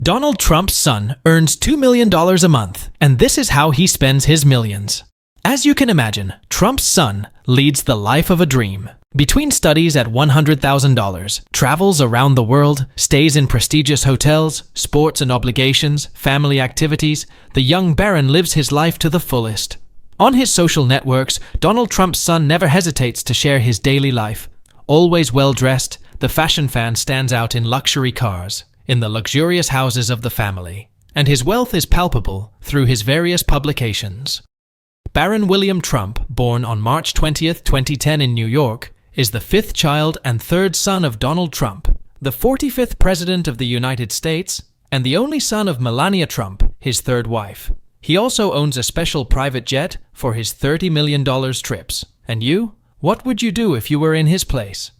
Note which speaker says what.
Speaker 1: Donald Trump's son earns $2 million a month, and this is how he spends his millions. As you can imagine, Trump's son leads the life of a dream. Between studies at $100,000, travels around the world, stays in prestigious hotels, sports and obligations, family activities, the young baron lives his life to the fullest. On his social networks, Donald Trump's son never hesitates to share his daily life. Always well-dressed, the fashion fan stands out in luxury cars, in the luxurious houses of the family, and his wealth is palpable through his various publications. Baron William Trump, born on March 20, 2010 in New York, is the fifth child and third son of Donald Trump, the 45th President of the United States, and the only son of Melania Trump, his third wife. He also owns a special private jet for his $30 million trips. And you? What would you do if you were in his place?